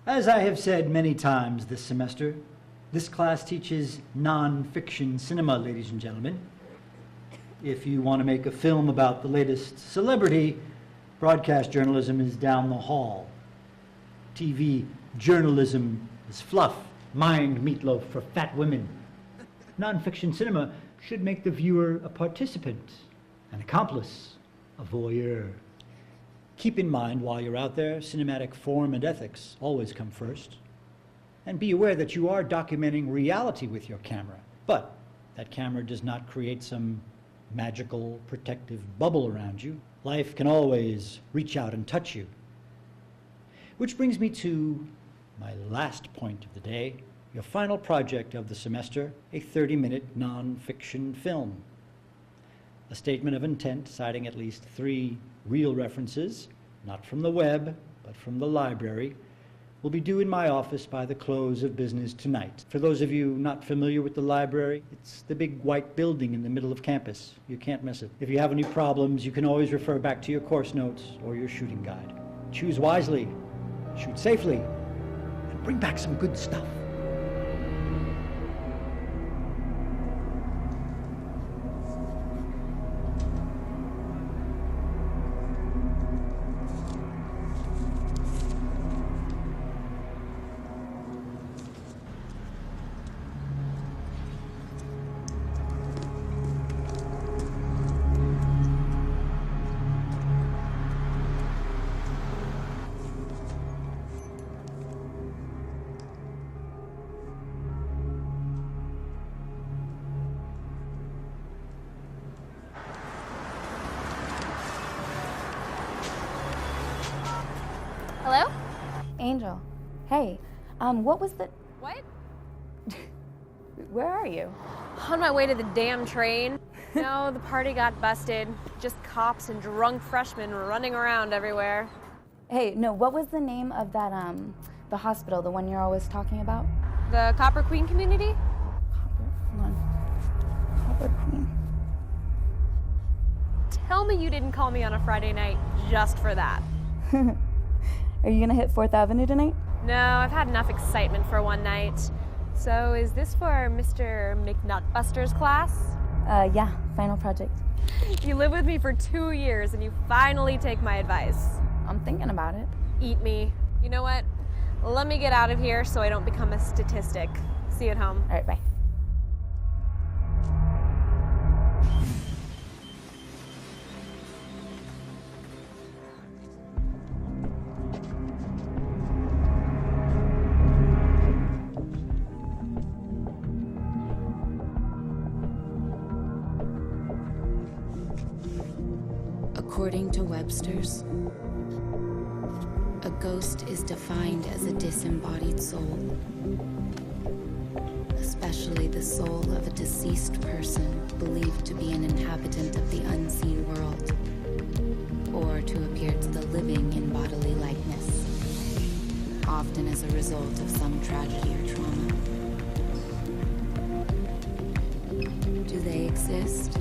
As I have said many times this semester, this class teaches non-fiction cinema, ladies and gentlemen. If you want to make a film about the latest celebrity, broadcast journalism is down the hall. TV journalism is fluff, mind meatloaf for fat women. Non-fiction cinema should make the viewer a participant, an accomplice, a voyeur. Keep in mind, while you're out there, cinematic form and ethics always come first. And be aware that you are documenting reality with your camera, but that camera does not create some magical protective bubble around you. Life can always reach out and touch you. Which brings me to my last point of the day, your final project of the semester, a 30-minute non-fiction film. A statement of intent citing at least 3 real references, not from the web, but from the library, will be due in my office by the close of business tonight. For those of you not familiar with the library, it's the big white building in the middle of campus. You can't miss it. If you have any problems, you can always refer back to your course notes or your shooting guide. Choose wisely, shoot safely, and bring back some good stuff. Hello? Angel, hey, what was the... What? Where are you? On my way to the damn train. No, the party got busted. Just cops and drunk freshmen running around everywhere. Hey, no, what was the name of that, the hospital, the one you're always talking about? The Copper Queen community? Hold on. Copper Queen. Tell me you didn't call me on a Friday night just for that. Are you gonna hit 4th Avenue tonight? No, I've had enough excitement for one night. So is this for Mr. McNutbuster's class? Yeah, final project. You live with me for 2 years and you finally take my advice. I'm thinking about it. Eat me. You know what? Let me get out of here so I don't become a statistic. See you at home. All right, bye. According to Webster's, a ghost is defined as a disembodied soul, especially the soul of a deceased person believed to be an inhabitant of the unseen world, or to appear to the living in bodily likeness, often as a result of some tragedy or trauma. Do they exist?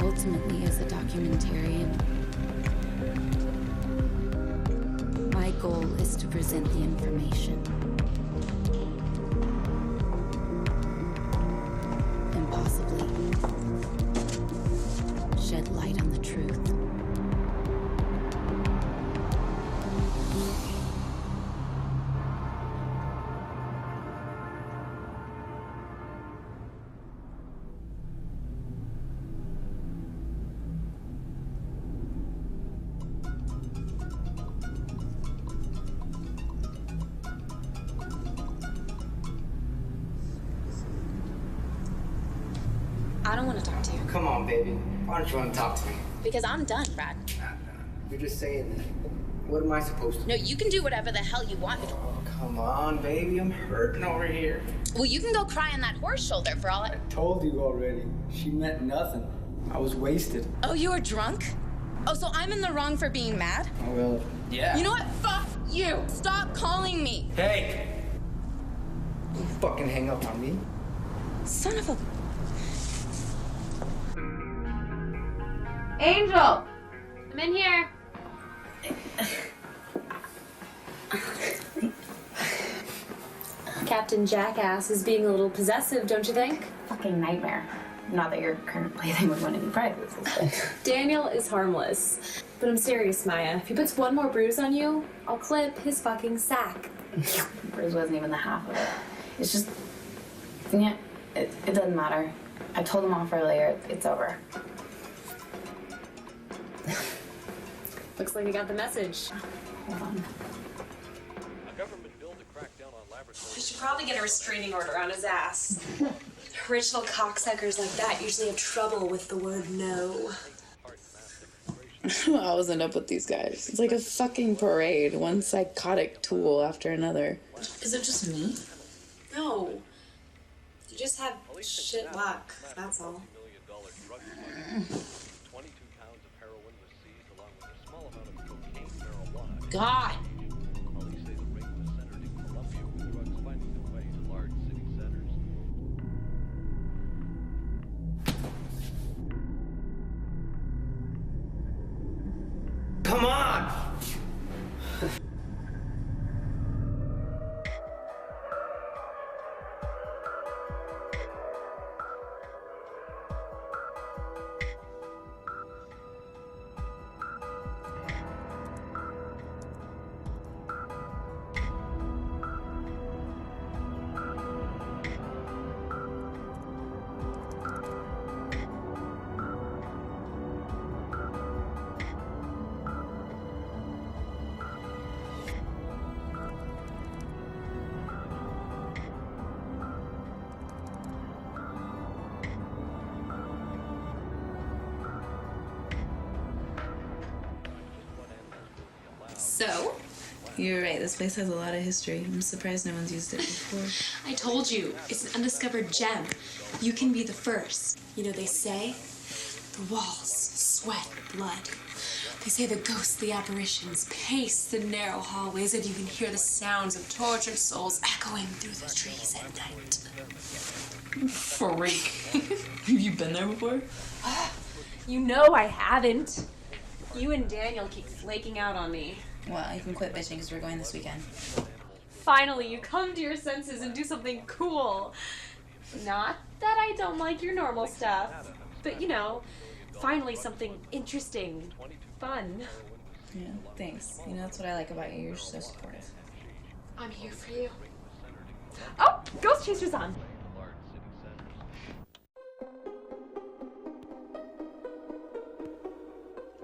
Ultimately, as a documentarian, my goal is to present the information and possibly shed light on the truth. I don't want to talk to you. Come on, baby. Why don't you want to talk to me? Because I'm done, Brad. You're just saying that. What am I supposed to do? No, you can do whatever the hell you want. Oh, come on, baby. I'm hurting over here. Well, you can go cry on that horse shoulder for all I... Told you already. She meant nothing. I was wasted. Oh, you were drunk? Oh, so I'm in the wrong for being mad? Oh, well, yeah. You know what? Fuck you. Stop calling me. Hey! You fucking hang up on me. Son of a... Angel! I'm in here. Captain Jackass is being a little possessive, don't you think? Fucking nightmare. Not that your current plaything would win any prizes, but... Daniel is harmless. But I'm serious, Maya. If he puts one more bruise on you, I'll clip his fucking sack. Bruce wasn't even the half of it. It's just... Yeah, it doesn't matter. I told him off earlier. It's over. Looks like you got the message. Hold on. A government bill to crack down on laboratories. We should probably get a restraining order on his ass. Original cocksuckers like that usually have trouble with the word no. I'll always end up with these guys. It's like a fucking parade, one psychotic tool after another. Is it just me? No. You just have shit luck, that's all. $multi-million drug deal. 22 pounds of heroin was seized along with a small amount of cocaine marijuana. God. Police say the ring was centered in Colombia, with drugs finding their way to large city centers. Come on! So? You're right, this place has a lot of history. I'm surprised no one's used it before. I told you, it's an undiscovered gem. You can be the first. You know, they say the walls sweat blood. They say the ghosts, the apparitions, pace the narrow hallways, and you can hear the sounds of tortured souls echoing through the trees at night. Freak. Have you been there before? You know I haven't. You and Daniel keep flaking out on me. Well, you can quit bitching because we're going this weekend. Finally, you come to your senses and do something cool. Not that I don't like your normal stuff, but you know, finally something interesting, fun. Yeah, thanks. You know, that's what I like about you. You're so supportive. I'm here for you. Oh, Ghost Chaser's on.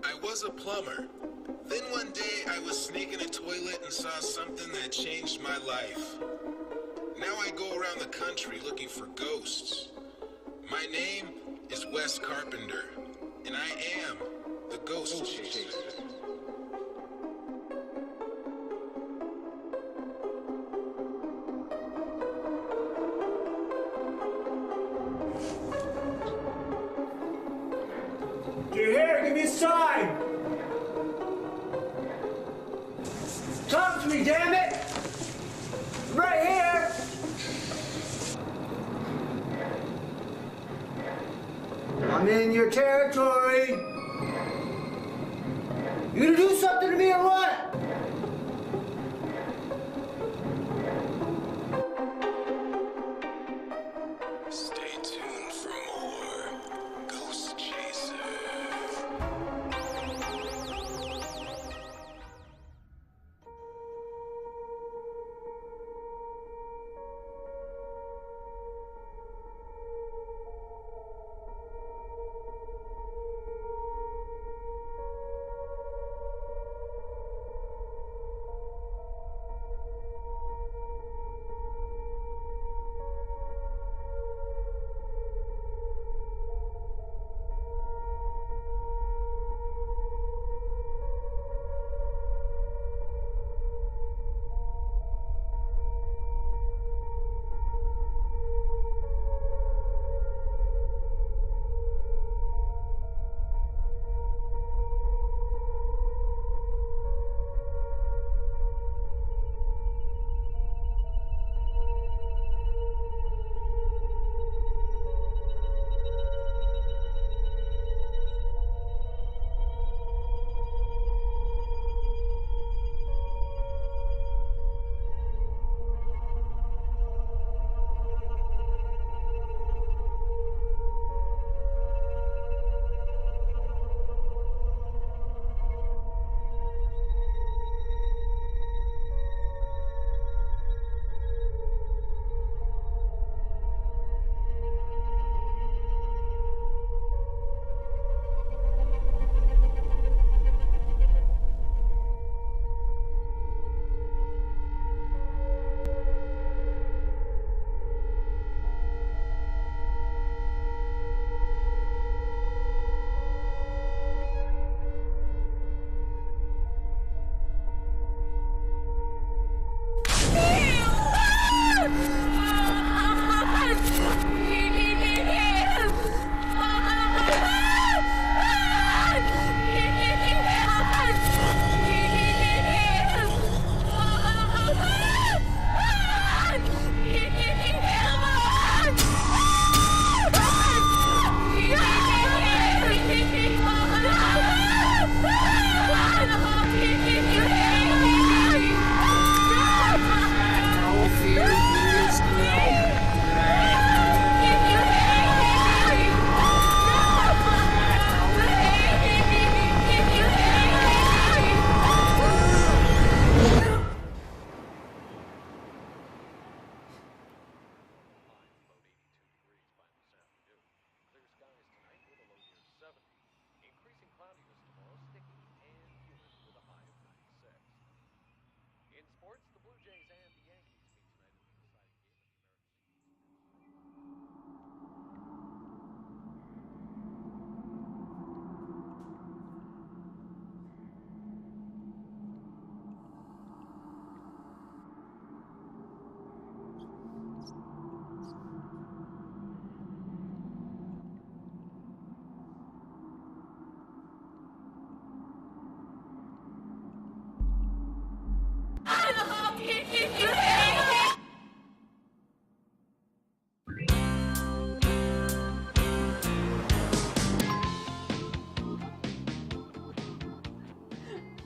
I was a plumber. Then one day I was sneaking a toilet and saw something that changed my life. Now I go around the country looking for ghosts. My name is Wes Carpenter, and I am the Ghost Chaser. You're here, give me a sign! Talk to me, damn it! Right here! I'm in your territory! You gonna do something to me or what? Stay tuned for more Ghost Chaser.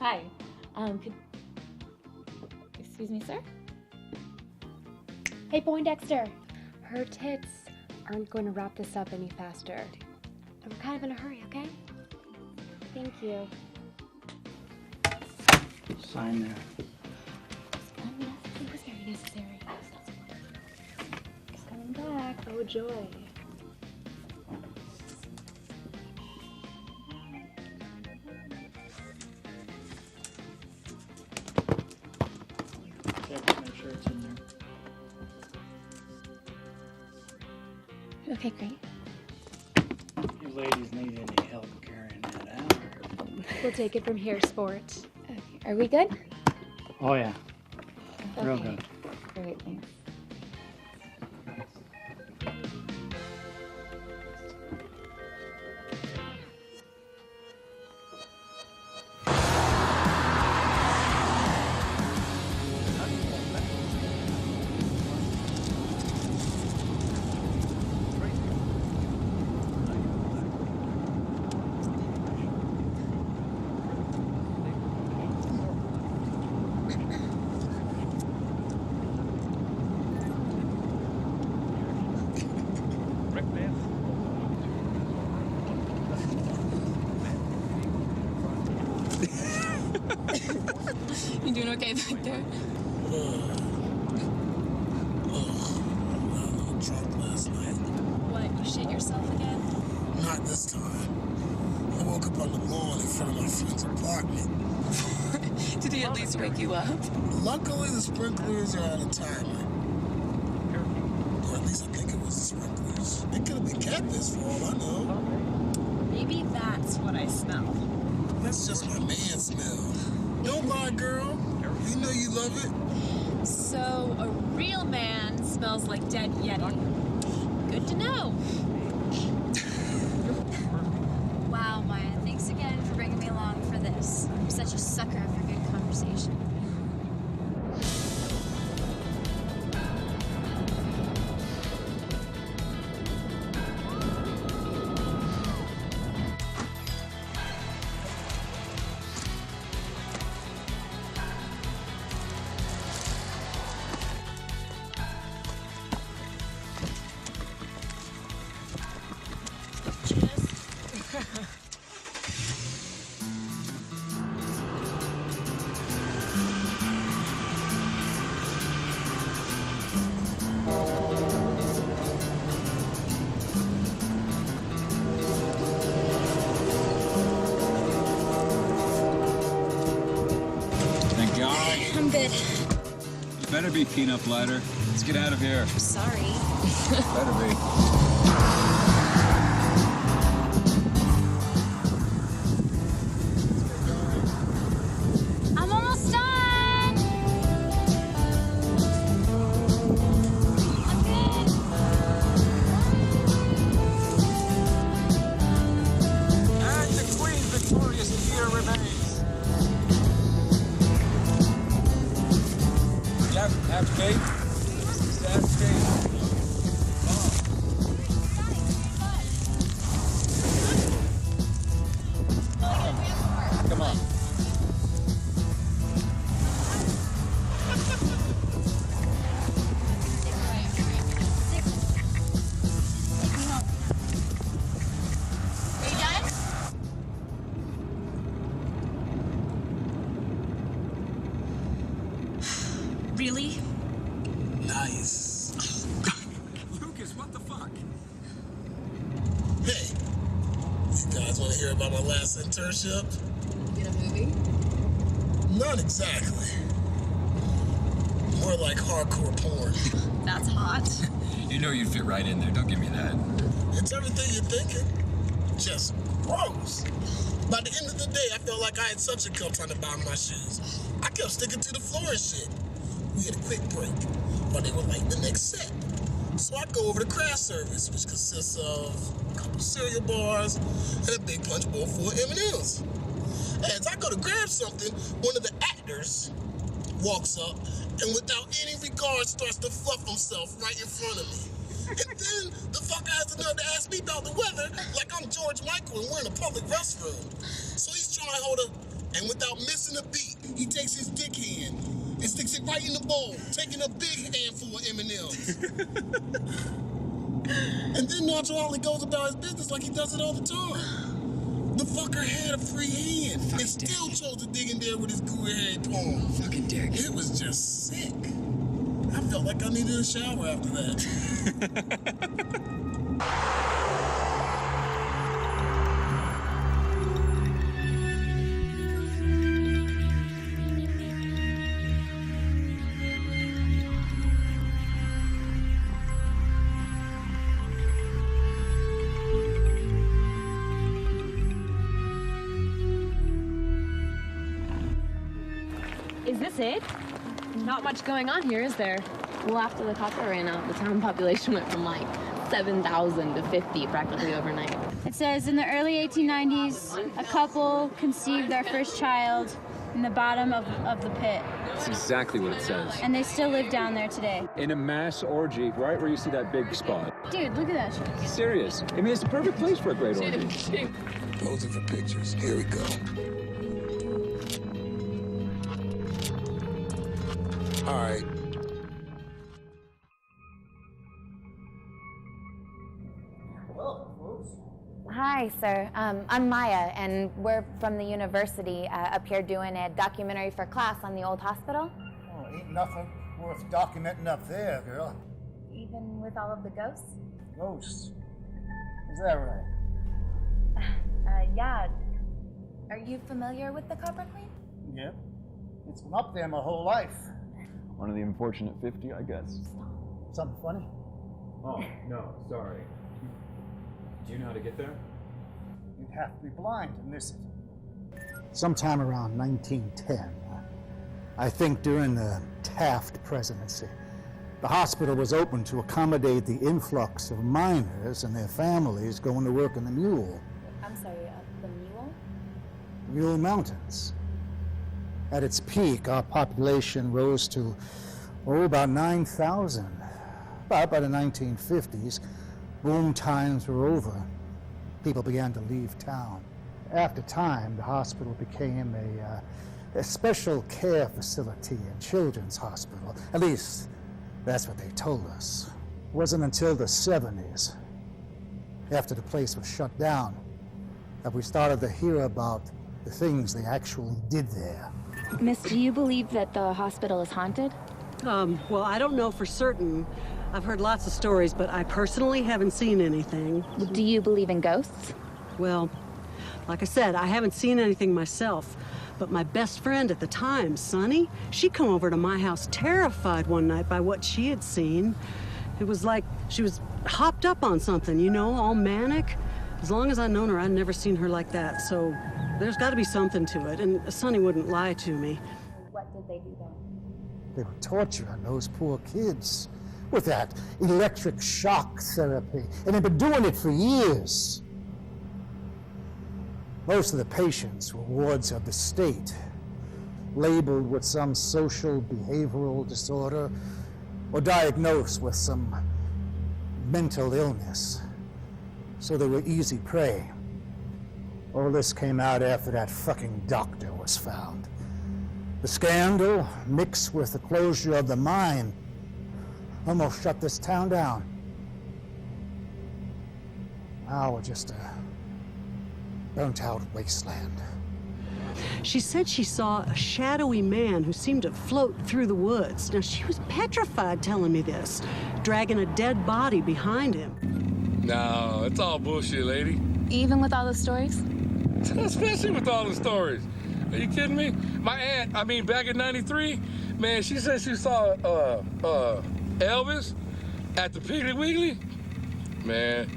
Hi. Excuse me, sir? Hey, Poindexter. Her tits aren't going to wrap this up any faster. I'm kind of in a hurry, okay? Thank you. Sign there. It was very necessary. It's coming back. Oh, joy. Check, make sure it's in there. Okay, great. You ladies need any help carrying that out? We'll take it from here, sport. Okay. Are we good? Oh, yeah. Real Okay. good. Great, thanks. You doing okay back there? Drunk last night. What, you shit yourself again? Not this time. I woke up on the lawn in front of my friend's apartment. Did he at least wake you up? Luckily, the sprinklers are out of timer. Or at least I think it was the sprinklers. It could have been catfish for all I know. Maybe that's what I smell. That's just my man smell. Don't lie, girl. You know you love it. So, a real man smells like dead Yeti. Good to know. Wow, Maya, thanks again for bringing me along for this. I'm such a sucker for good conversation. Thank God. I'm good. You better be peanut butter. Let's get out of here. Sorry. Better be. I'm almost done. I'm good. And the Queen's victorious year remains. Have cake? Have cake. Come on. Are you done? Really? Nice. Lucas, what the fuck? Hey, you guys want to hear about my last internship? In a movie? Not exactly. More like hardcore porn. That's hot. You know you'd fit right in there. Don't give me that. It's everything you're thinking. Just gross. By the end of the day, I felt like I had suction cup trying to buy my shoes. I kept sticking to the floor and shit. We had a quick break, but they were like the next set. So I go over to craft service, which consists of a couple cereal bars and a big punch bowl full of M&Ms. As I go to grab something, one of the actors walks up and without any regard starts to fluff himself right in front of me. And then the fucker has the nerve to ask me about the weather like I'm George Michael and we're in a public restroom. So he's trying to hold a And without missing a beat, he takes his dick hand and sticks it right in the bowl, taking a big handful of M&Ms. And then nonchalantly goes about his business like he does it all the time. The fucker had a free hand and still chose to dig in there with his gooey-haired palm. Fucking dick. It was just sick. I felt like I needed a shower after that. Is this it? Not much going on here, is there? Well, after the copper ran out, the town population went from like 7,000 to 50 practically overnight. It says in the early 1890s, a couple conceived their first child in the bottom of the pit. That's exactly what it says. And they still live down there today. In a mass orgy, right where you see that big spot. Dude, look at that shit. Serious. I mean, it's the perfect place for a great orgy. Posing for pictures. Here we go. All right. Hi, sir. I'm Maya, and we're from the university up here doing a documentary for class on the old hospital. Oh, ain't nothing worth documenting up there, girl. Even with all of the ghosts? Ghosts? Is that right? Yeah. Are you familiar with the Copper Queen? Yep. It's been up there my whole life. One of the unfortunate 50, I guess. Something funny? Oh, no, sorry. Do you know how to get there? You'd have to be blind to miss it. Sometime around 1910, I think during the Taft presidency, the hospital was open to accommodate the influx of miners and their families going to work in the Mule. I'm sorry, the Mule? Mule Mountains. At its peak, our population rose to, about 9,000. But by the 1950s, boom times were over. People began to leave town. After time, the hospital became a special care facility and children's hospital. At least, that's what they told us. It wasn't until the 70s, after the place was shut down, that we started to hear about the things they actually did there. Miss, do you believe that the hospital is haunted? Well, I don't know for certain. I've heard lots of stories, but I personally haven't seen anything. Do you believe in ghosts? Well, like I said, I haven't seen anything myself. But my best friend at the time, Sunny, she come over to my house terrified one night by what she had seen. It was like she was hopped up on something, you know, all manic. As long as I've known her, I'd never seen her like that. So there's got to be something to it. And Sunny wouldn't lie to me. What did they do then? They were torturing those poor kids with that electric shock therapy, and they've been doing it for years. Most of the patients were wards of the state, labeled with some social behavioral disorder or diagnosed with some mental illness, so they were easy prey. All this came out after that fucking doctor was found. The scandal, mixed with the closure of the mine, almost shut this town down. Now we're just a burnt-out wasteland. She said she saw a shadowy man who seemed to float through the woods. Now, she was petrified telling me this, dragging a dead body behind him. No, it's all bullshit, lady. Even with all the stories? Especially with all the stories. Are you kidding me? My aunt, back in '93, man, she said she saw Elvis at the Piggly Wiggly. Man,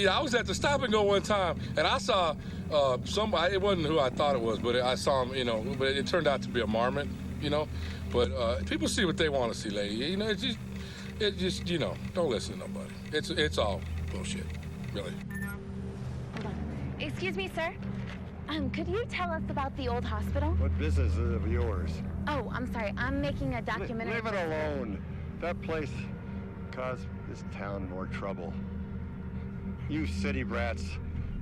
I was at the Stop and Go one time, and I saw somebody. It wasn't who I thought it was, but I saw him. But it turned out to be a marmot. But people see what they want to see, lady. It just don't listen to nobody. It's all bullshit, really. Hold on. Excuse me, sir. Could you tell us about the old hospital? What business is it of yours? Oh, I'm sorry. I'm making a documentary. Leave it alone. That place caused this town more trouble. You city brats,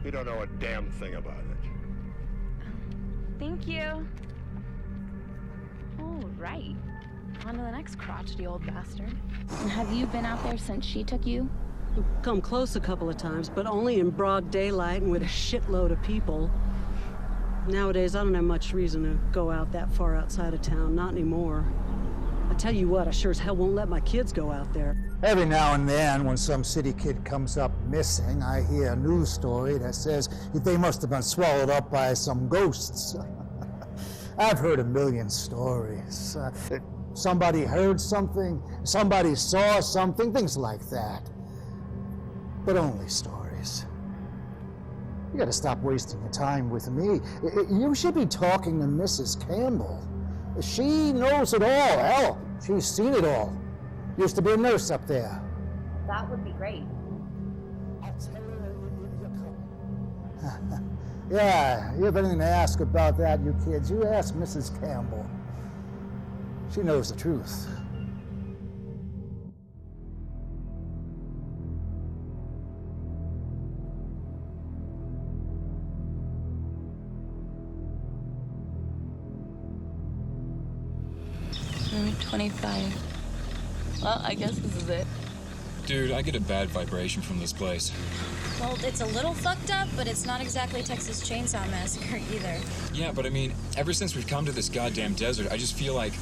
you don't know a damn thing about it. Thank you. All right. On to the next crotchety old bastard. Have you been out there since she took you? Come close a couple of times, but only in broad daylight and with a shitload of people. Nowadays, I don't have much reason to go out that far outside of town, not anymore. I tell you what, I sure as hell won't let my kids go out there. Every now and then, when some city kid comes up missing, I hear a news story that says that they must have been swallowed up by some ghosts. I've heard a million stories. Somebody heard something, somebody saw something, things like that. But only stories. You gotta stop wasting your time with me. You should be talking to Mrs. Campbell. She knows it all. Hell, she's seen it all. Used to be a nurse up there. That would be great. Yeah, you have anything to ask about that, you kids, you ask Mrs. Campbell. She knows the truth. I'm 25. Well, I guess this is it. Dude, I get a bad vibration from this place. Well, it's a little fucked up, but it's not exactly Texas Chainsaw Massacre either. Yeah, but I mean, ever since we've come to this goddamn desert, I just feel like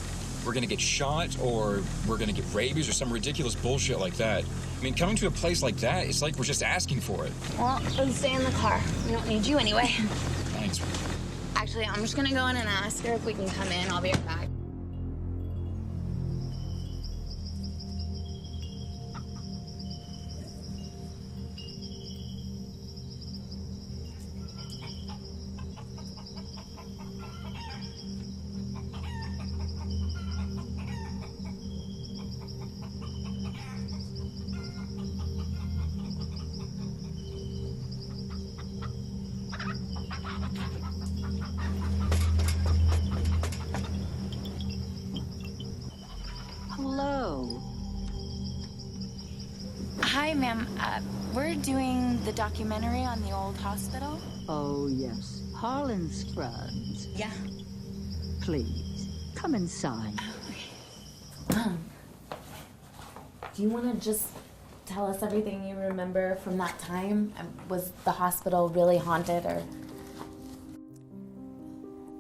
we're gonna get shot, or we're gonna get rabies, or some ridiculous bullshit like that. I mean, coming to a place like that, it's like we're just asking for it. Well, then stay in the car. We don't need you anyway. Thanks. Actually, I'm just gonna go in and ask her if we can come in. I'll be right back. Hello. Hi, ma'am. We're doing the documentary on the old hospital. Oh, yes. Harlan's friends. Yeah. Please, come inside. Do you want to just tell us everything you remember from that time? Was the hospital really haunted, or?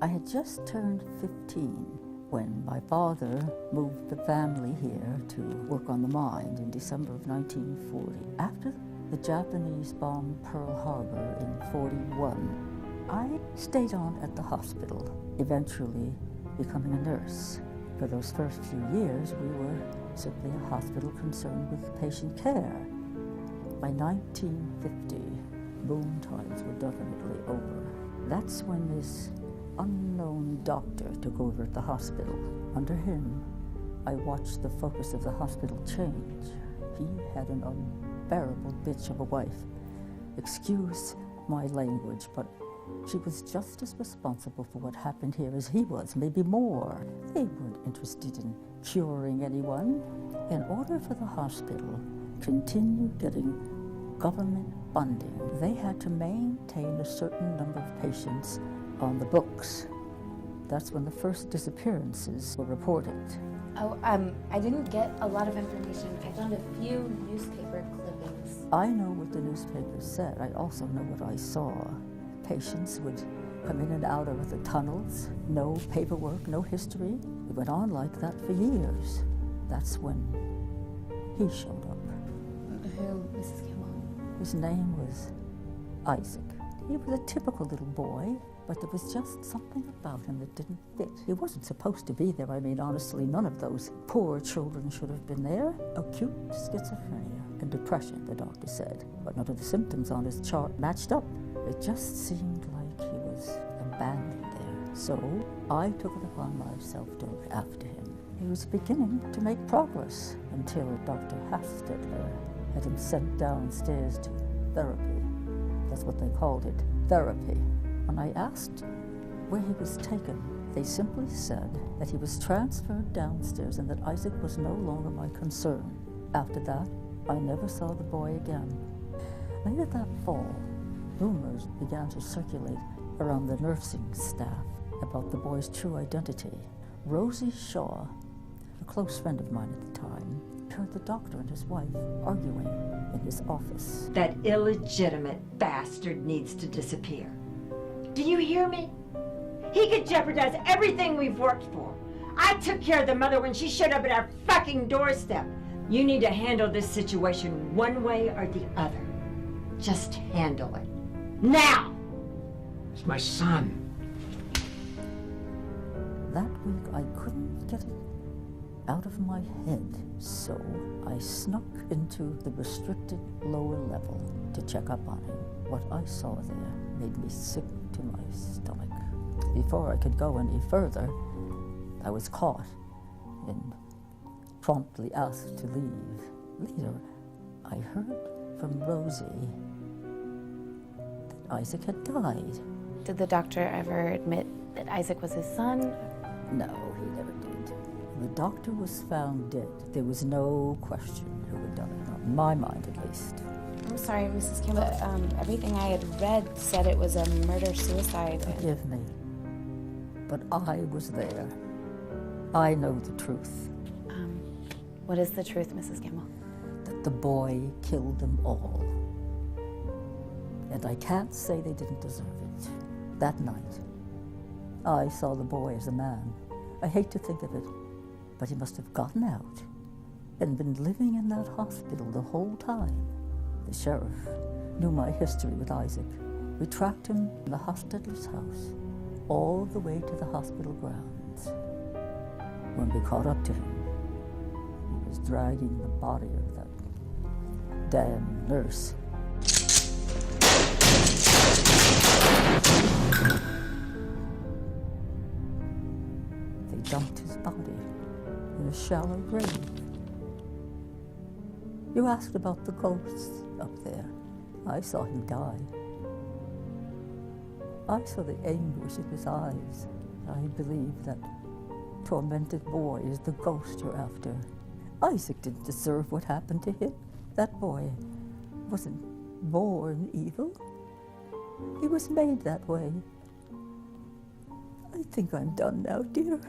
I had just turned 15 when my father moved the family here to work on the mine in December of 1940. After the Japanese bombed Pearl Harbor in 41, I stayed on at the hospital, eventually becoming a nurse. For those first few years, we were simply a hospital concerned with patient care. By 1950, boom times were definitely over. That's when this unknown doctor took over at the hospital. Under him, I watched the focus of the hospital change. He had an unbearable bitch of a wife. Excuse my language, but she was just as responsible for what happened here as he was, maybe more. They weren't interested in curing anyone. In order for the hospital to continue getting government funding, they had to maintain a certain number of patients on the books. That's when the first disappearances were reported. Oh, I didn't get a lot of information. I found a few newspaper clippings. I know what the newspapers said. I also know what I saw. Patients would come in and out of the tunnels, no paperwork, no history. It went on like that for years. That's when he showed up. Who, Mrs. Campbell? His name was Isaac. He was a typical little boy, but there was just something about him that didn't fit. He wasn't supposed to be there. I mean, honestly, none of those poor children should have been there. Acute schizophrenia and depression, the doctor said. But none of the symptoms on his chart matched up. It just seemed like he was abandoned there. So I took it upon myself to look after him. He was beginning to make progress until Dr. Hastedler had him sent downstairs to therapy. That's what they called it, therapy. When I asked where he was taken, they simply said that he was transferred downstairs and that Isaac was no longer my concern. After that, I never saw the boy again. Later that fall, rumors began to circulate around the nursing staff. about the boy's true identity. Rosie Shaw, a close friend of mine at the time, heard the doctor and his wife arguing in his office. That illegitimate bastard needs to disappear. Do you hear me? He could jeopardize everything we've worked for. I took care of the mother when she showed up at our fucking doorstep. You need to handle this situation one way or the other. Just handle it. Now! It's my son. That week I couldn't get it out of my head, so I snuck into the restricted lower level to check up on him. What I saw there made me sick to my stomach. Before I could go any further, I was caught and promptly asked to leave. Later, I heard from Rosie that Isaac had died. Did the doctor ever admit that Isaac was his son? No, he never did. The doctor was found dead. There was no question who had done it, not in my mind at least. I'm sorry, Mrs. Campbell. Everything I had read said it was a murder-suicide. Forgive me, but I was there. I know the truth. What is the truth, Mrs. Campbell? That the boy killed them all. And I can't say they didn't deserve it. That night, I saw the boy as a man. I hate to think of it, but he must have gotten out and been living in that hospital the whole time. The sheriff knew my history with Isaac. We tracked him from the hospital's house all the way to the hospital grounds. When we caught up to him, he was dragging the body of that damn nurse. They dumped his body in a shallow grave. You asked about the ghosts up there. I saw him die. I saw the anguish in his eyes. I believe that tormented boy is the ghost you're after. Isaac didn't deserve what happened to him. That boy wasn't born evil. He was made that way. I think I'm done now, dear.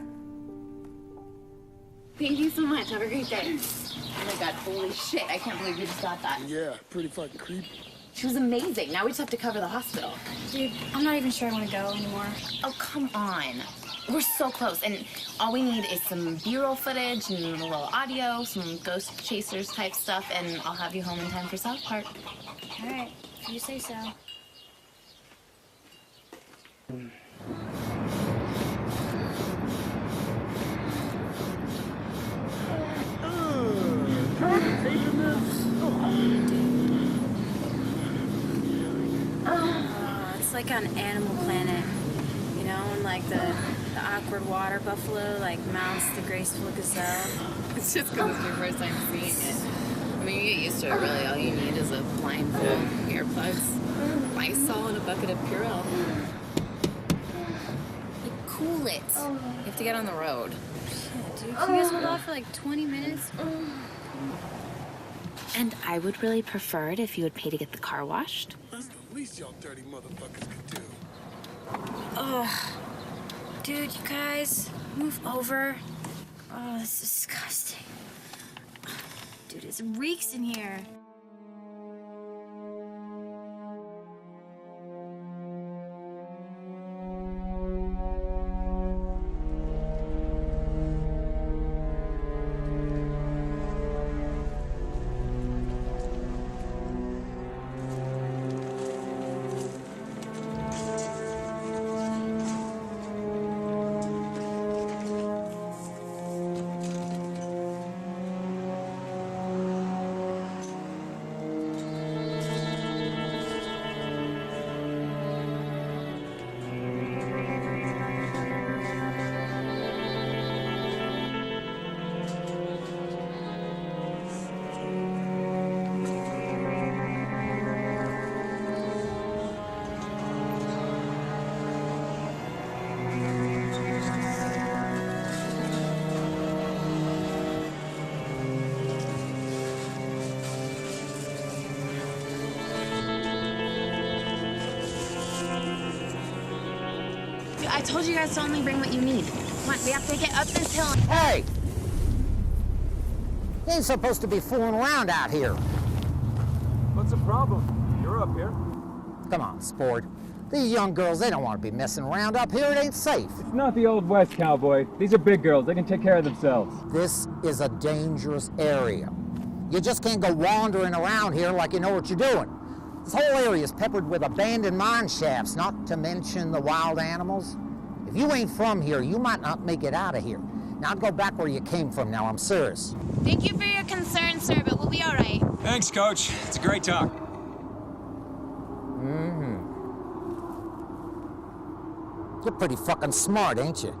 Thank you so much. Have a great day. Oh my god, holy shit. I can't believe you just got that. Yeah, pretty fucking creepy. She was amazing. Now we just have to cover the hospital. Dude, I'm not even sure I want to go anymore. Oh, come on. We're so close, and all we need is some B-roll footage and a little audio, some ghost chasers type stuff, and I'll have you home in time for South Park. All right, if you say so. It's like on Animal Planet, you know, and like the awkward water buffalo, like mounts the graceful gazelle. It's just because it's your first time seeing it. I mean, you get used to it, really. All you need is a blindfold, earplugs, Lysol, and a bucket of Purell. Like, cool it. You have to get on the road. Shit, dude, can you guys hold off for like 20 minutes? And I would really prefer it if you would pay to get the car washed. That's the least y'all dirty motherfuckers could do. Ugh. Dude, you guys, move over. Oh, this is disgusting. Dude, it reeks in here. I told you guys to only bring what you need. Come on, we have to get up this hill. Hey! You ain't supposed to be fooling around out here. What's the problem? You're up here. Come on, sport. These young girls, they don't want to be messing around up here. It ain't safe. It's not the Old West, cowboy. These are big girls. They can take care of themselves. This is a dangerous area. You just can't go wandering around here like you know what you're doing. This whole area is peppered with abandoned mine shafts, not to mention the wild animals. If you ain't from here, you might not make it out of here. Now go back where you came from now, I'm serious. Thank you for your concern, sir, but we'll be all right. Thanks, Coach. It's a great talk. You're pretty fucking smart, ain't you?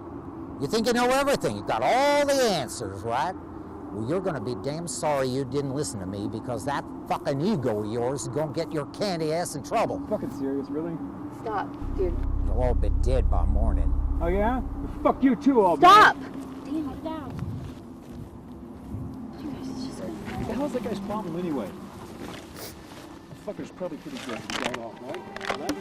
You think you know everything. You got all the answers, right? Well, you're gonna be damn sorry you didn't listen to me, because that fucking ego of yours is gonna get your candy ass in trouble. Fucking serious, really? Stop, dude. You'll all be dead by morning. Oh, yeah? Well, fuck you too, old Stop! man. Damn, calm down. What the hell's that guy's problem anyway? The fucker's probably pretty good. He got off, right? Right?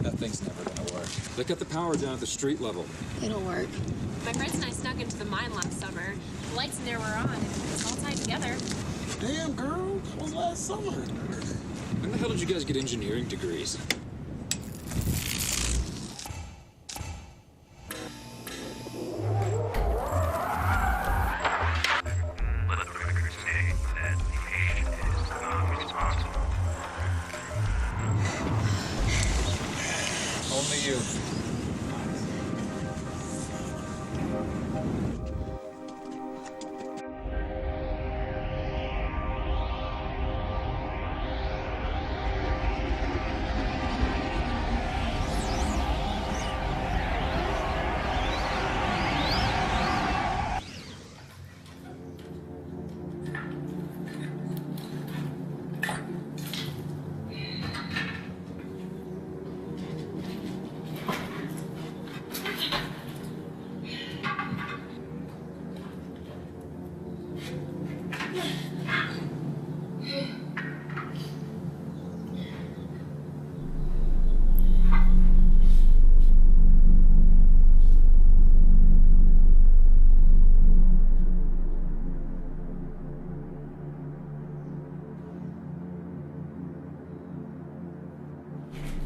That thing's never gonna work. They cut the power down at the street level. It'll work. My friends and I snuck into the mine last summer. The lights in there were on, and it's all tied together. Damn, girl. That was last summer. When the hell did you guys get engineering degrees? Only you.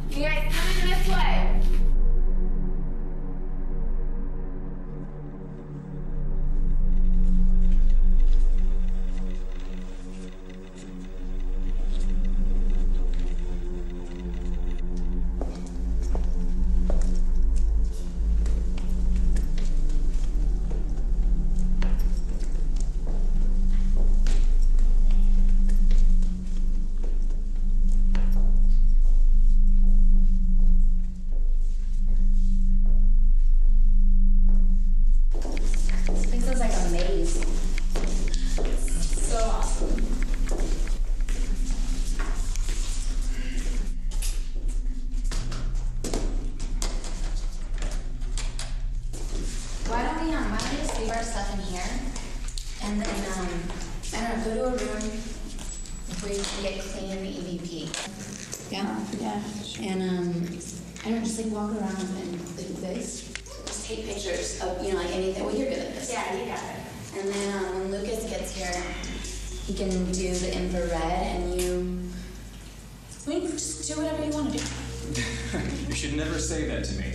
You guys coming this way? This is like a maze. So awesome. Why don't we just leave our stuff in here, and then I don't know, go to a room where you can get clean in the EVP. Yeah. Yeah. And I don't know, just like walk around and like this. Just take pictures of, like anything. Well, you're good at this. Yeah, you got it. And then when Lucas gets here, He can do the infrared, and you... I mean, just do whatever you want to do. You should never say that to me.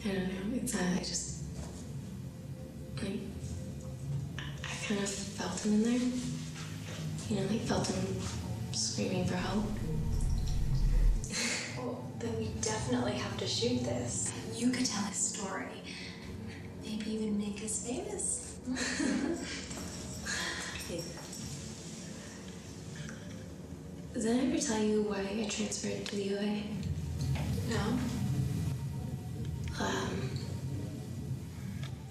I don't know, it's I just, like, I kind of felt him in there. You know, like, felt him screaming for help. Well, then we definitely have to shoot this. You could tell his story. Maybe even make us famous. Did I ever tell you why I transferred to the UA? No.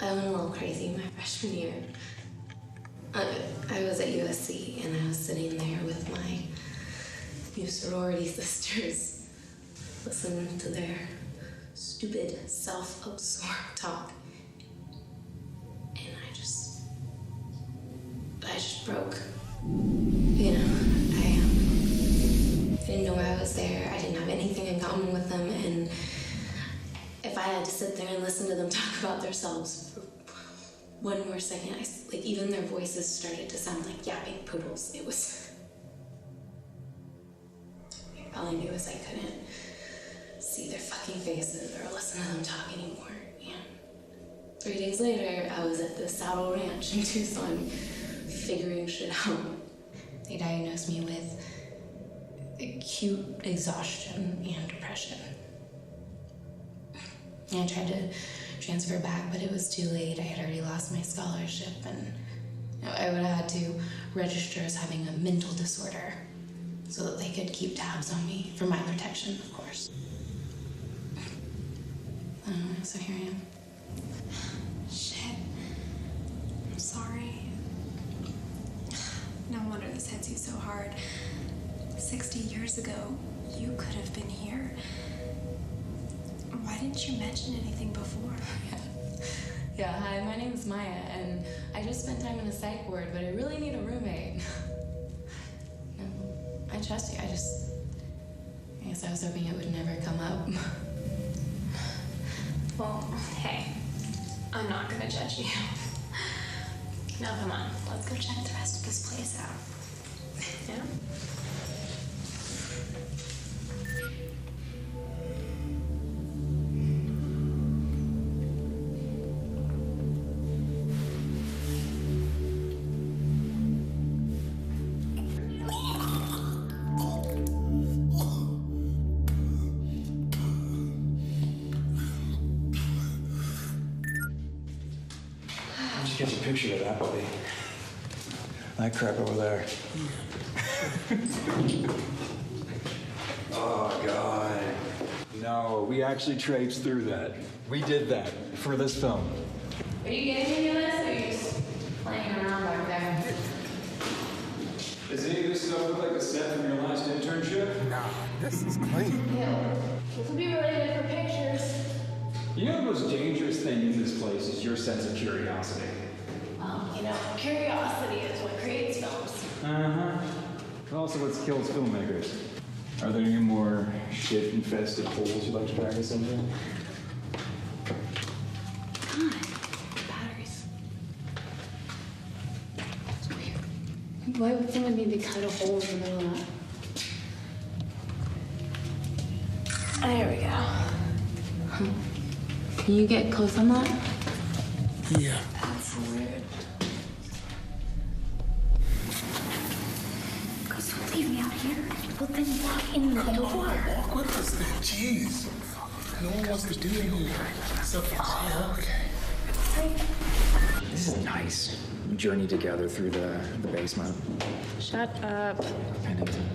I went a little crazy my freshman year. I was at USC and I was sitting there with my new sorority sisters, listening to their stupid, self-absorbed talk. And I just broke. You know, I didn't know why I was there. I didn't have anything in common with them, and if I had to sit there and listen to them talk about themselves for one more second, like, even their voices started to sound like yapping poodles. It was... all I knew was I couldn't see their fucking faces or listen to them talk anymore. And 3 days later, I was at the Saddle Ranch in Tucson, figuring shit out. They diagnosed me with acute exhaustion and depression. I tried to transfer back, but it was too late. I had already lost my scholarship, and I would have had to register as having a mental disorder so that they could keep tabs on me for my protection, of course. So here I am. Shit. I'm sorry. No wonder this hits you so hard. 60 years ago, you could have been here. Why didn't you mention anything before? Yeah, hi, my name is Maya, and I just spent time in a psych ward, but I really need a roommate. No, I trust you. I guess I was hoping it would never come up. Well, hey, I'm not gonna judge you. Now come on, let's go check the rest of this place out. Yeah? Get a picture of that, buddy. That crap over there. Oh, God. No, we actually traipsed through that. We did that for this film. Are you getting any of this, or are you just playing around back there? Does any of this stuff look like the set from your last internship? Nah, this is clean. This would be really good for pictures. You know the most dangerous thing in this place is your sense of curiosity. Curiosity is what creates films. Also what kills filmmakers. Are there any more shit-infested holes you'd like to drag us into? God, batteries. It's weird. Why would someone need to cut a hole in the middle of that? There we go. Can you get close on that? Yeah. That's weird. Guys, don't leave me out here. Well, then walk in the door. Walk with us then. Jeez. No one wants to do anything except for okay. This is nice. We journey together through the basement. Shut up. Pennington.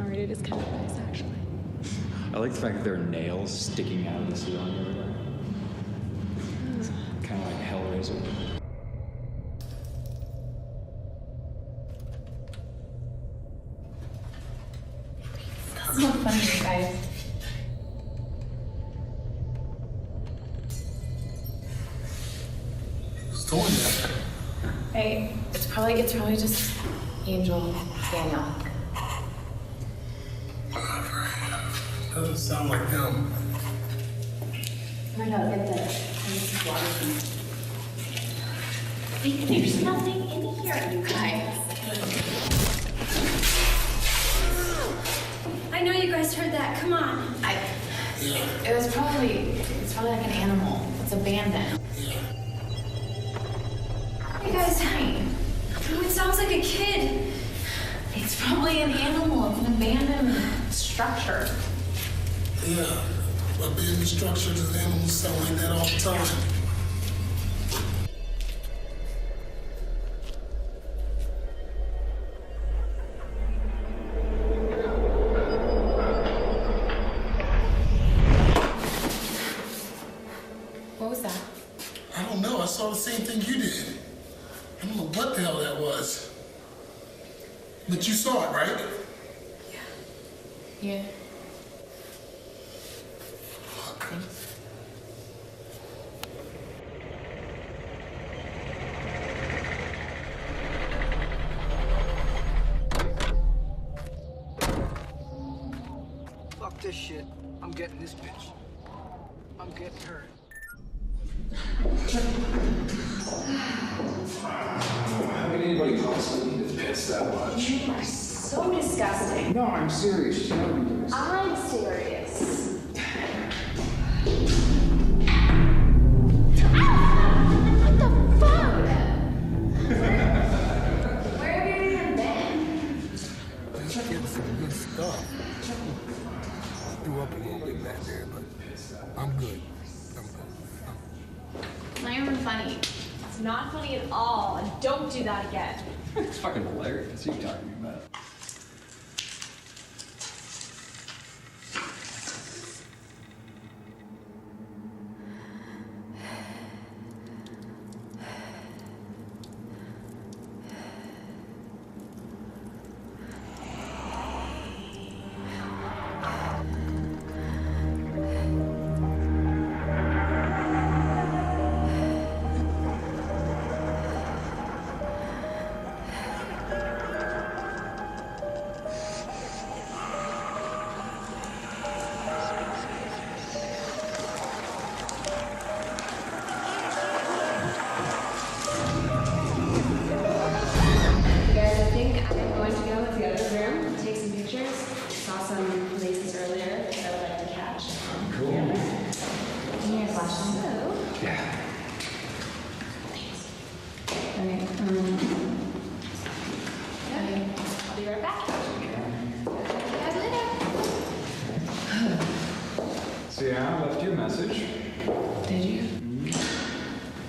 Alright, it is kind of nice, actually. I like the fact that there are nails sticking out of the ceiling everywhere. It's kind of like Hellraiser. That's not funny, you guys. Who's doing that? Hey, it's probably just Angel, Daniel. Doesn't sound like them. I know, get this. This is water. There's nothing in here, you guys. I know you guys heard that. Come on. It was probably like an animal. It's abandoned. You guys, it sounds like a kid. It's probably an animal. It's an abandoned structure. Yeah, abandoned structures and animals sound like that all the time. What was that? I don't know. I saw the same thing you did. I don't know what the hell that was. But you saw it, right? Yeah. Fuck this shit. I'm getting this bitch. I'm getting her. How can anybody possibly need to piss that much? You are so disgusting. No, I'm serious. You know me. I'm serious. What the fuck? Where have you even been? help a little bit back there, but I'm good. It's not even funny. It's not funny at all, and don't do that again. It's fucking hilarious. What are you talking about? So yeah, I left you a message. Did you?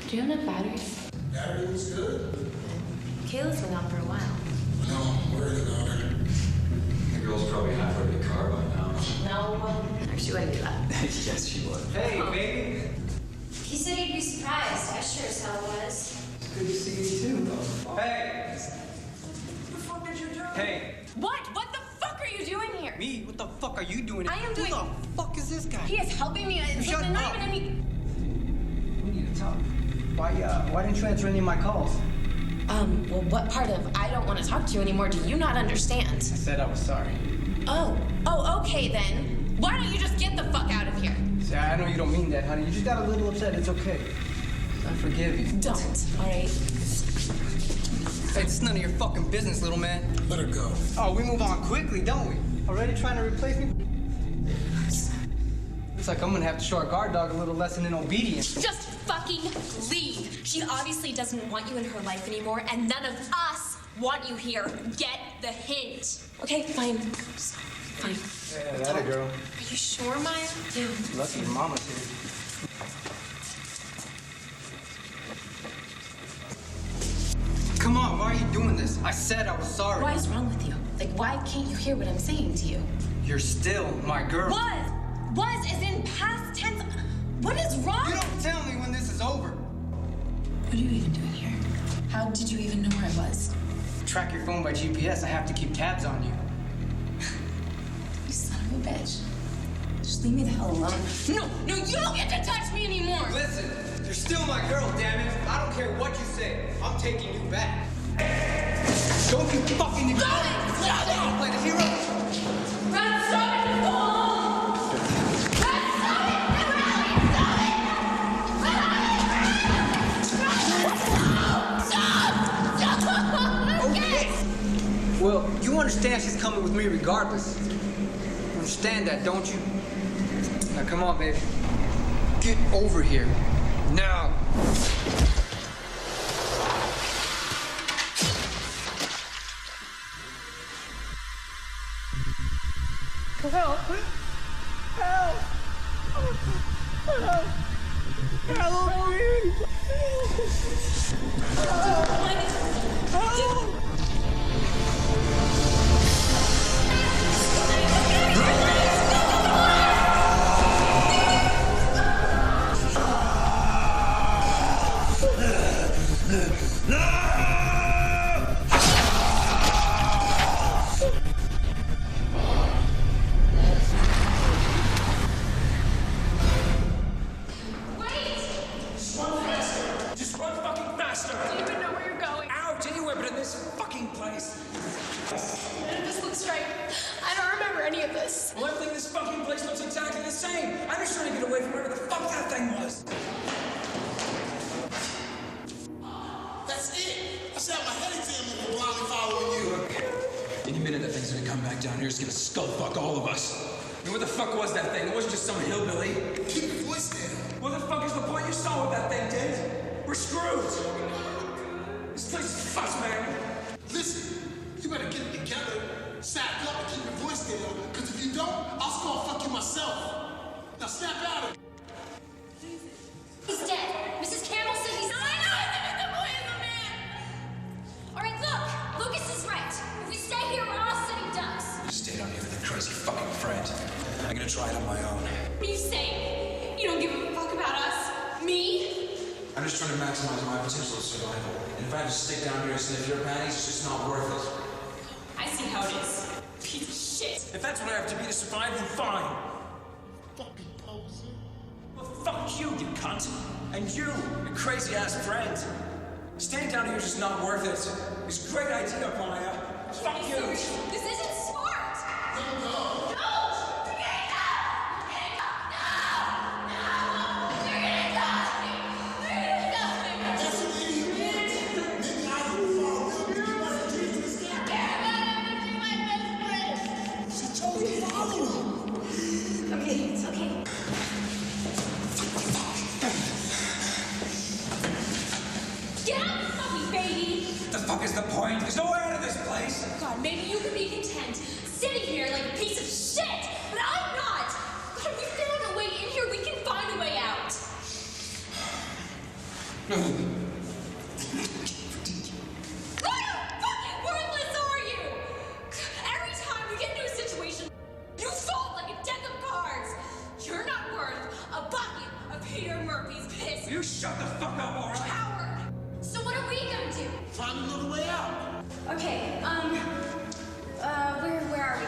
Do you have enough batteries? Battery was good. Kayla's been gone for a while. No, I'm worried about her. The girl's probably halfway to the car by now. No, she wouldn't do that. Yes, she would. Hey, baby. He said he'd be surprised. I sure as hell was. It's good to see you too, though. Hey! What the fuck did you do? Hey! What? What the fuck are you doing here? Me? What the fuck are you doing? I am doing. Who the fuck is this guy? He is helping me. Shut not up. even any. We need to talk. Why didn't you answer any of my calls? Well, what part of I don't want to talk to you anymore do you not understand? I said I was sorry. Oh, okay then. Why don't you just get the fuck out of here? See, I know you don't mean that, honey. You just got a little upset. It's okay. I forgive you. Don't, all right? Hey, it's none of your fucking business, little man. Let her go. Oh, we move on quickly, don't we? Already trying to replace me? Looks like I'm gonna have to show our guard dog a little lesson in obedience. Just fucking leave. She obviously doesn't want you in her life anymore, and none of us want you here. Get the hint. Okay, fine. Fine. Yeah, that a girl. Are you sure, Maya? Yeah. Lucky your mama's here. Come on, why are you doing this? I said I was sorry. What is wrong with you? Like, why can't you hear what I'm saying to you? You're still my girl. Was is in past tense. What is wrong? You don't tell me when this is over. What are you even doing here? How did you even know where I was? Track your phone by GPS. I have to keep tabs on you. You son of a bitch. Just leave me the hell alone. No, you don't get to touch me anymore. Listen, you're still my girl, damn it. I don't care what you say. I'm taking you back. Don't you fucking ignore me. Stop it! Play the hero. Run, stop it, Nicole! Well, you understand she's coming with me regardless. You understand that, don't you? Now, come on, baby. Get over here. Now. Help! Help! Help! Help me! Help! Down here is gonna skull fuck all of us. I mean, what the fuck was that thing? It wasn't just some hillbilly. Keep your voice down. What the fuck is the point? You saw what that thing did. We're screwed. This place is fucked, man. Listen, You better get it together, sack up, and keep your voice down, because if you don't, I'll score fuck you myself. Now snap out of it. He's dead. Mrs. Campbell said he's... No, I know! The boy is the man! Alright, look! Lucas is right. If we stay here, we're all sitting ducks. You stayed on here with a crazy fucking friend. I'm gonna try it on my own. What are you saying? You don't give a fuck about us? Me? I'm just trying to maximize my potential of survival. And if I have to stick down here and sniff your panties, it's just not worth it. I see how it is. Piece of shit. If that's what I have to be to survive, then fine. Fucking poser. Well, fuck you, you cunt. And you, your crazy-ass friend. Staying down here is just not worth it. It's a great idea, Maya. Fuck you. This isn't smart! No! Is the point? There's no way out of this place. God, maybe you could be content sitting here like a piece of shit, but I'm not. God, if we found a way in here, we can find a way out. What fucking worthless are you? Every time we get into a situation, you fold like a deck of cards. You're not worth a bucket of Peter Murphy's piss. You shut the fuck up, all right? Coward. So what are we gonna do? Find another way out. Okay, where are we?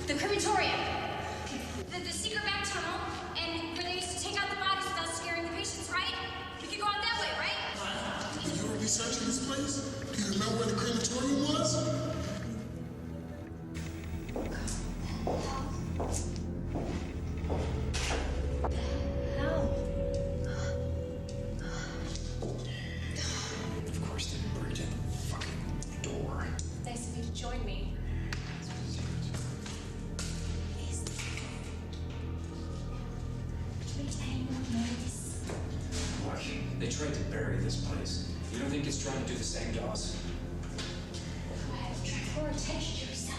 The crematorium. The secret back tunnel, and where they used to take out the bodies without scaring the patients, right? We could go out that way, right? You were researching this place? Do you remember where the crematorium was? Join me. Look, they tried to bury this place. You don't think it's trying to do the same to us? Draw attention to yourself.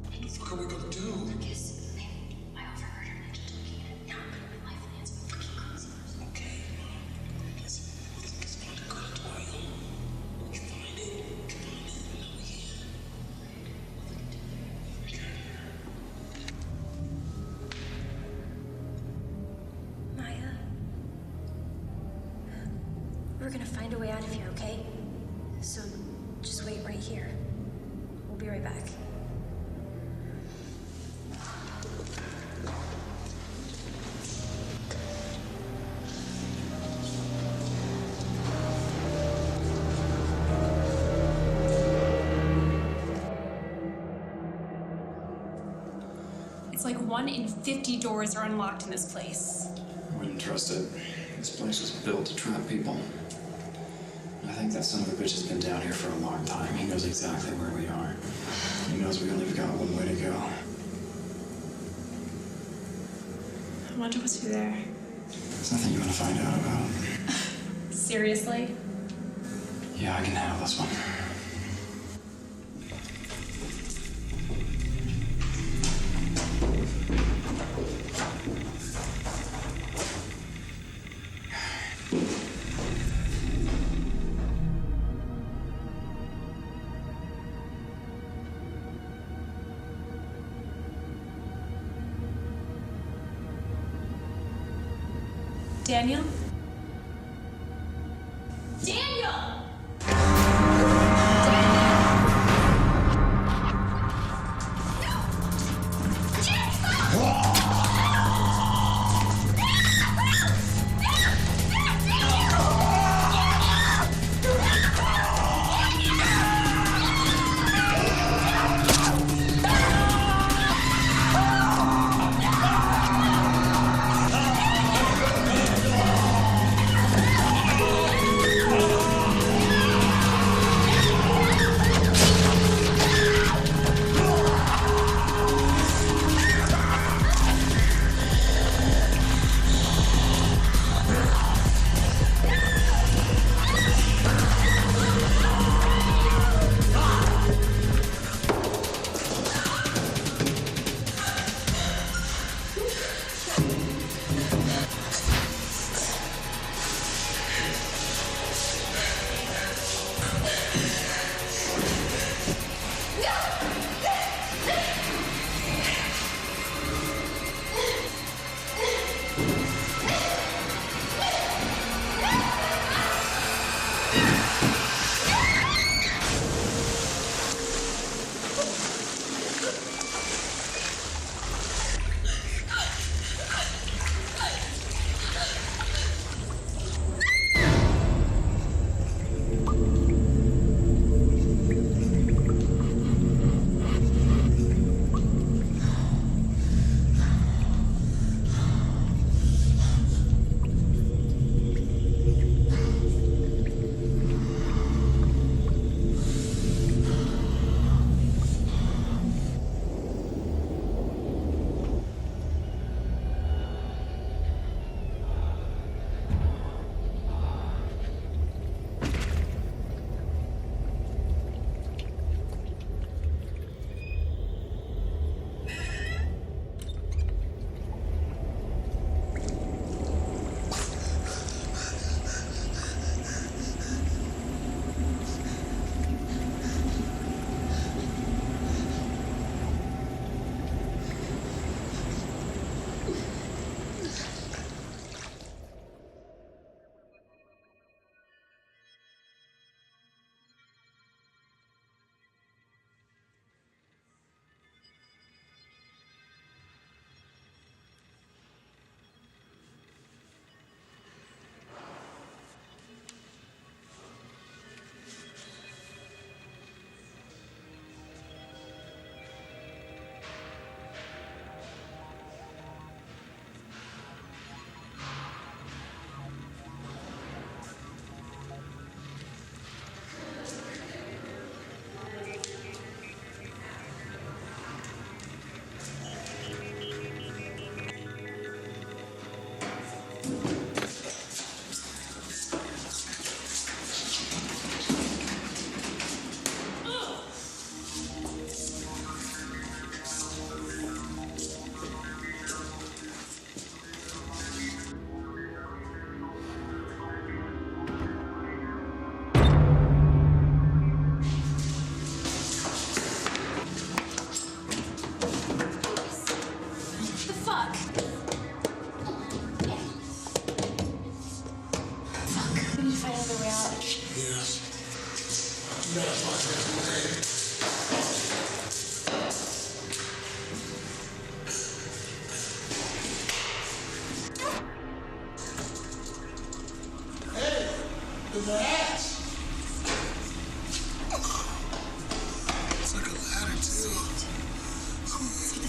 What the fuck are we gonna do? Lucas, I overheard her just looking at it. Now I'm putting my life in the hands of fucking crazy. Okay. Listen, let's find a crematorium. Let's find it. Maya, we're gonna find a way out of here, okay? So just wait right here. We'll be right back. It's like 1 in 50 doors are unlocked in this place. I wouldn't trust it. This place was built to trap people. I think that son of a bitch has been down here for a long time. He knows exactly where we are. He knows we only got one way to go. I wonder what's through there. There's nothing you want to find out about. Seriously? Yeah, I can handle this one. Daniel? Daniel!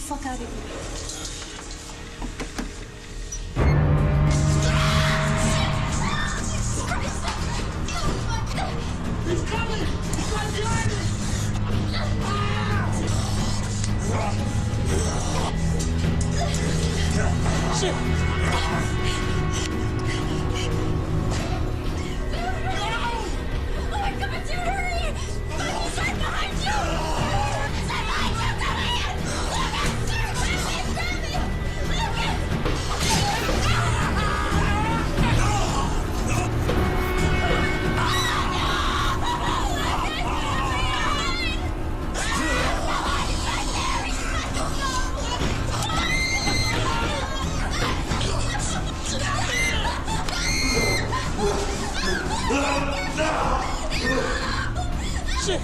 fuck out of here. He's coming! He's right behind us! Shit! Oh my God, dude, hurry! He's right behind you! He's right behind you! Come in! Lucas! Lucas! Grab me! Shit!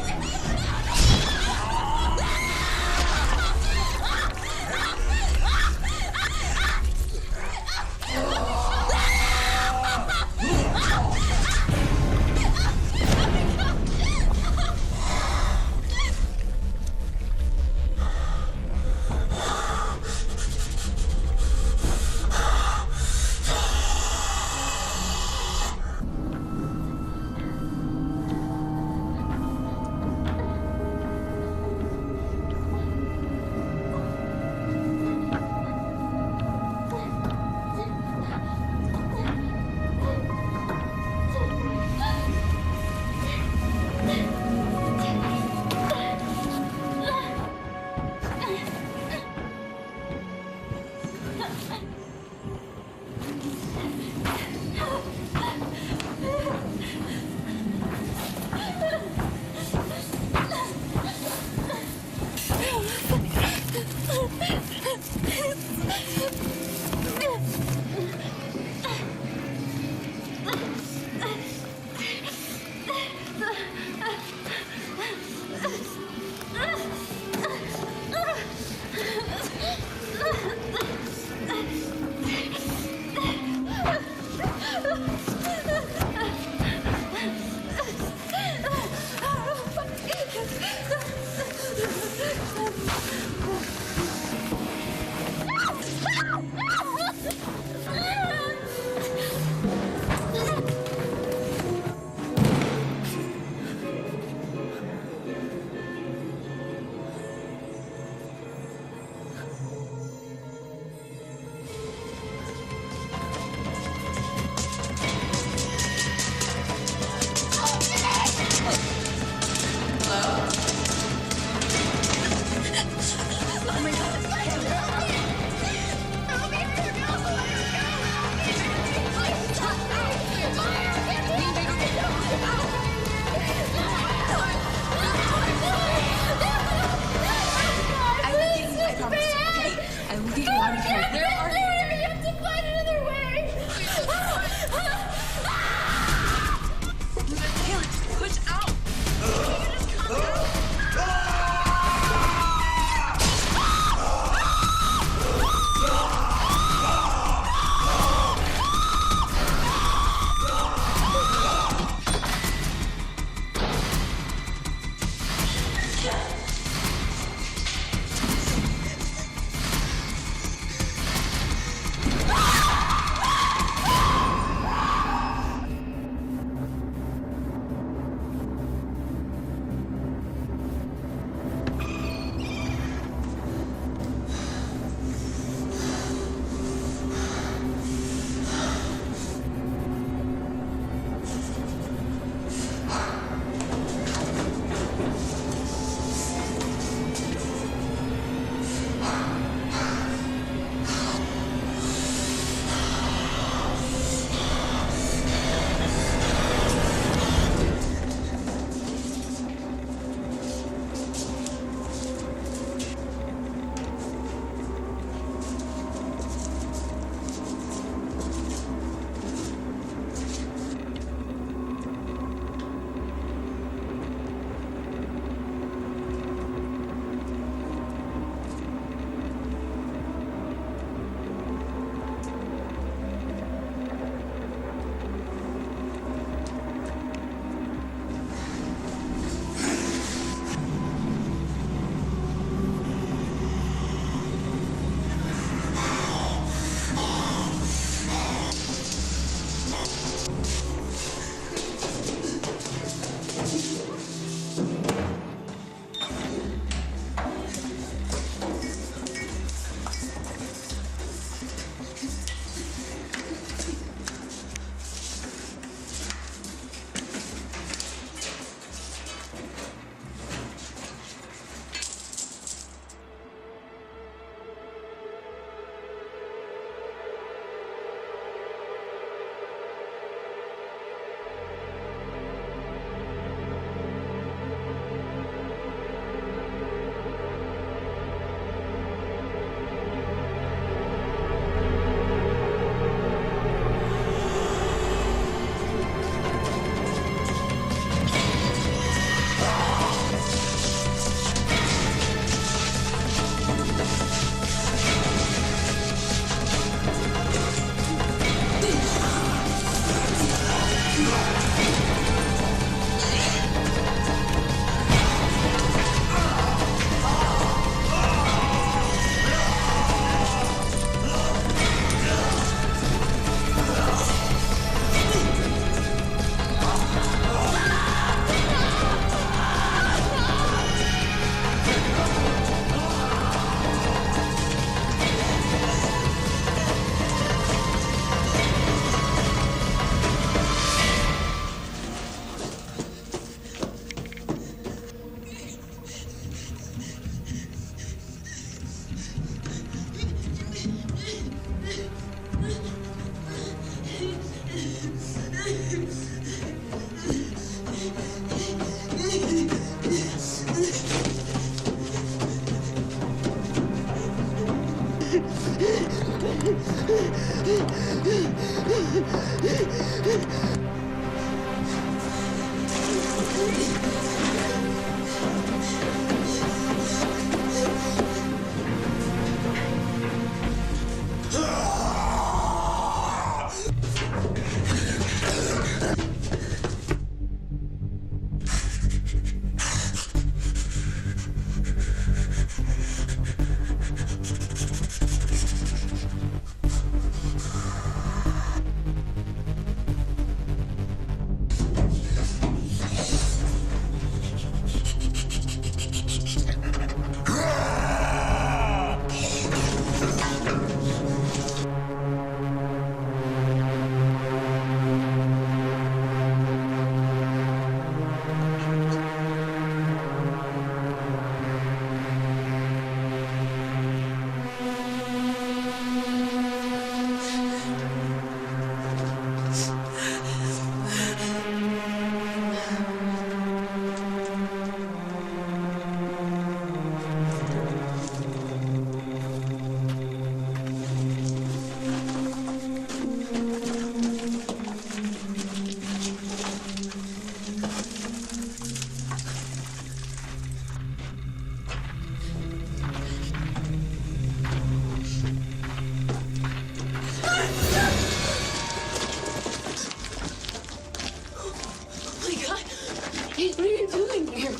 What are you doing here?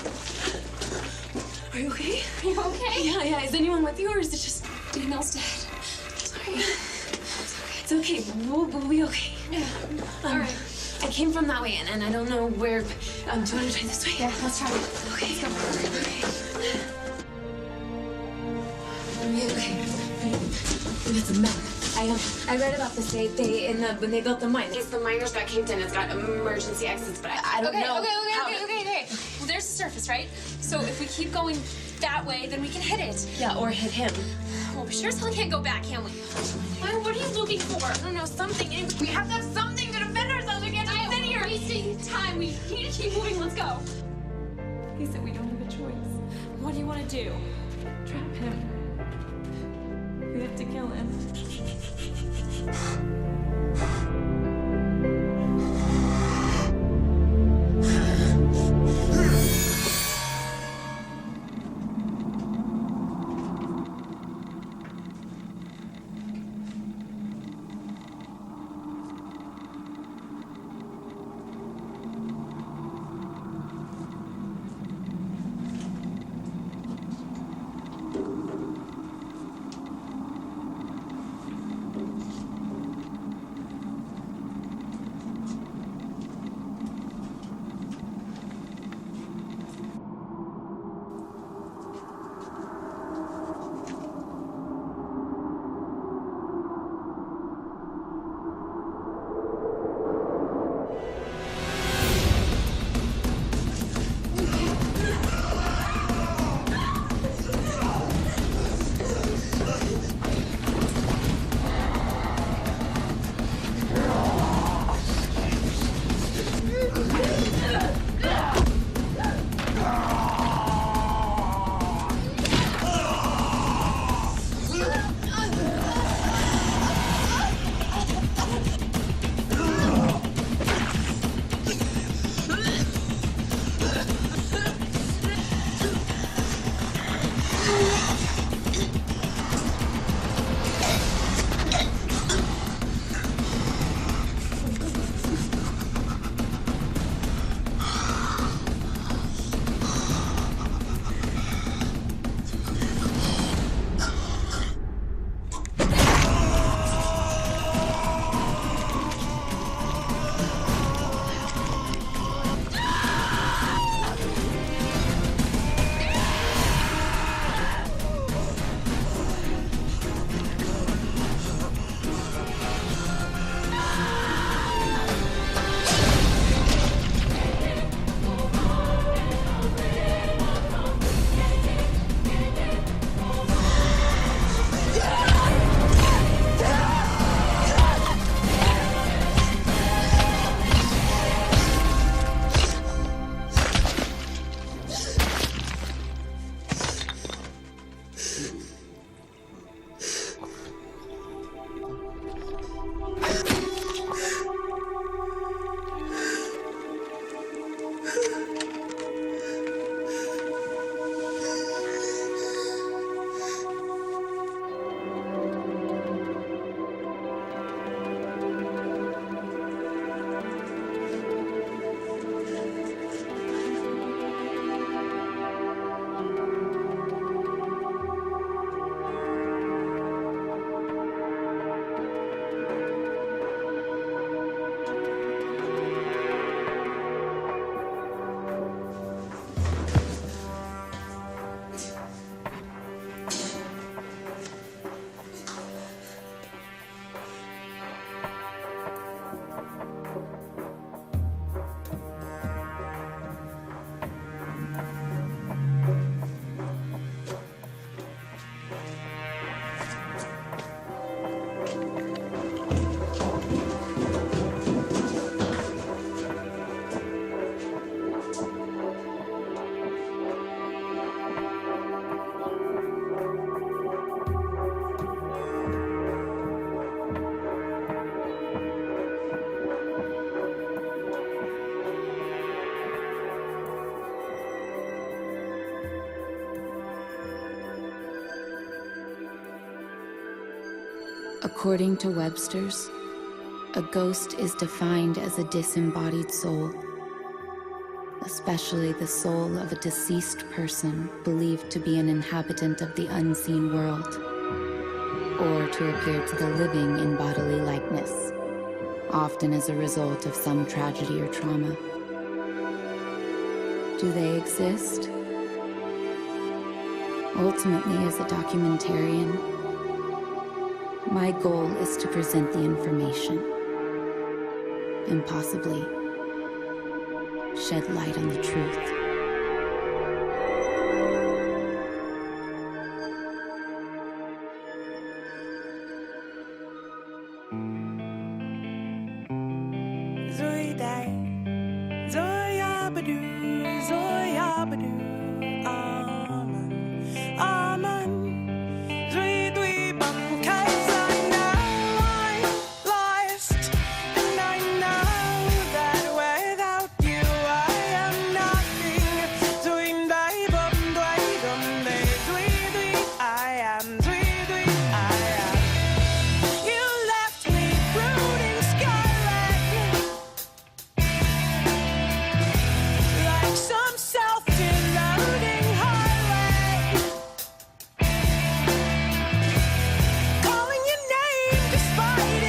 Are you okay? Are you okay? Yeah. Is anyone with you, or is it just Daniel's dead? Sorry. It's okay. We'll be okay. Yeah. All right. I came from that way, and I don't know where. Do you want to try this way? Yeah, let's try it. Okay. Let's go. Okay. We got some men. I read about this. When they built the mine, in case the miners got caved in, it's got emergency exits, but I don't know. Okay. Well, there's the surface, right? So if we keep going that way, then we can hit it. Yeah, or hit him. Well, we sure as hell can't go back, can we? What are you looking for? I don't know, something. We have to have something to defend ourselves against. We're here wasting time. We need to keep moving. Let's go. He said we don't have a choice. What do you want to do? Trap him. We have to kill him. According to Webster's, a ghost is defined as a disembodied soul, especially the soul of a deceased person believed to be an inhabitant of the unseen world, or to appear to the living in bodily likeness, often as a result of some tragedy or trauma. Do they exist? Ultimately, as a documentarian, my goal is to present the information and possibly shed light on the truth. Calling your name despite